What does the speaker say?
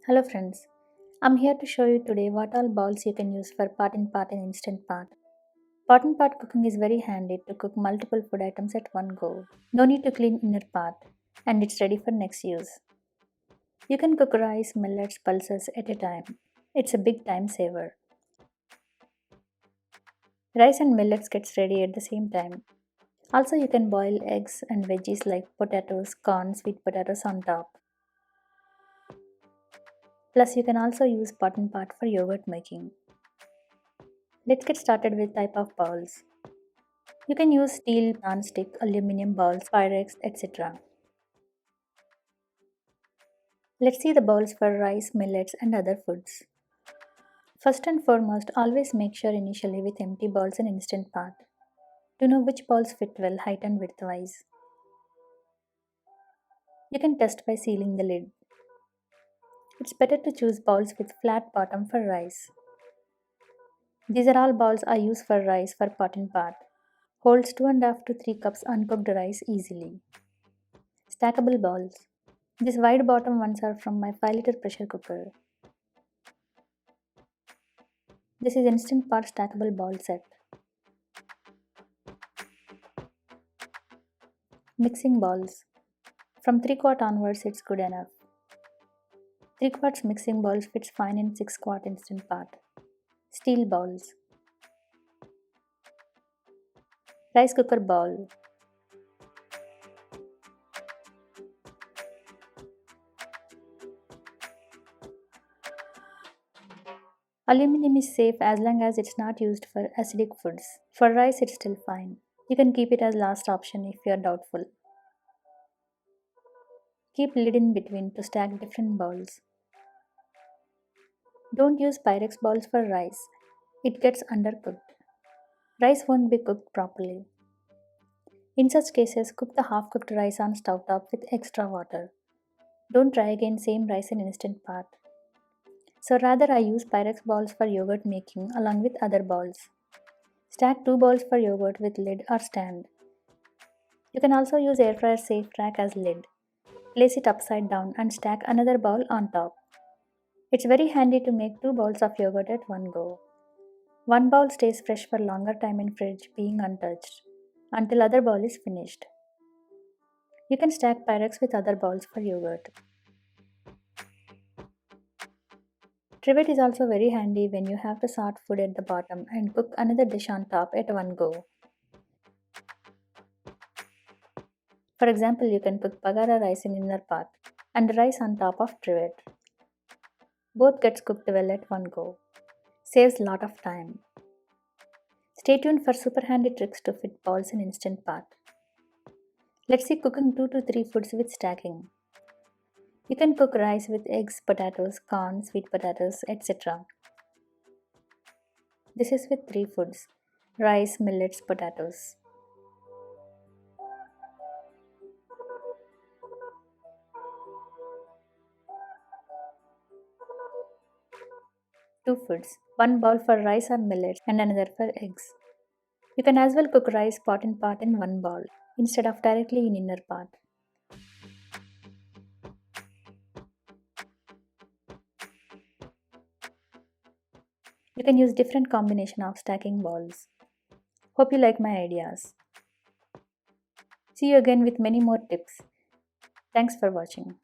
Hello friends, I'm here to show you today what all bowls you can use for pot in pot and instant pot. Pot in pot cooking is very handy to cook multiple food items at one go. No need to clean inner pot and it's ready for next use. You can cook rice, millets, pulses at a time. It's a big time saver. Rice and millets gets ready at the same time. Also you can boil eggs and veggies like potatoes, corn, sweet potatoes on top. Plus you can also use pot in pot for yogurt making. Let's get started with type of bowls. You can use steel, non-stick, aluminum bowls, Pyrex, etc. Let's see the bowls for rice, millets and other foods. First and foremost, always make sure initially with empty bowls and instant pot to know which bowls fit well height and width wise. You can test by sealing the lid. It's better to choose bowls with flat bottom for rice. These are all bowls I use for rice for pot in pot. Holds 2.5 to 3 cups uncooked rice easily. Stackable bowls. These wide bottom ones are from my 5-liter pressure cooker. This is instant pot stackable bowl set. Mixing bowls. From 3 quart onwards it's good enough. 3 quarts mixing bowls fits fine in 6 quart instant pot. Steel bowls. Rice cooker bowl. Aluminum is safe as long as it's not used for acidic foods. For rice it's still fine. You can keep it as last option if you are doubtful. Keep lid in between to stack different bowls. Don't use Pyrex bowls for rice. It gets undercooked. Rice won't be cooked properly. In such cases, cook the half-cooked rice on stove top with extra water. Don't try again same rice in instant pot. So rather I use Pyrex bowls for yogurt making along with other bowls. Stack 2 bowls for yogurt with lid or stand. You can also use air fryer safe rack as lid. Place it upside down and stack another bowl on top. It's very handy to make 2 bowls of yogurt at one go. One bowl stays fresh for longer time in fridge being untouched until other bowl is finished. You can stack Pyrex with other bowls for yogurt. Trivet is also very handy when you have to sort food at the bottom and cook another dish on top at one go. For example, you can cook bagara rice in inner pot and rice on top of trivet. Both gets cooked well at one go. Saves lot of time. Stay tuned for super handy tricks to fit bowls in instant pot. Let's see cooking 2 to 3 foods with stacking. You can cook rice with eggs, potatoes, corn, sweet potatoes, etc. This is with 3 foods: rice, millets, potatoes. 2 foods: 1 bowl for rice or millets and another for eggs. You can as well cook rice pot in pot in one bowl instead of directly in inner pot. You can use different combination of stacking bowls. Hope you like my ideas. See you again with many more tips. Thanks for watching.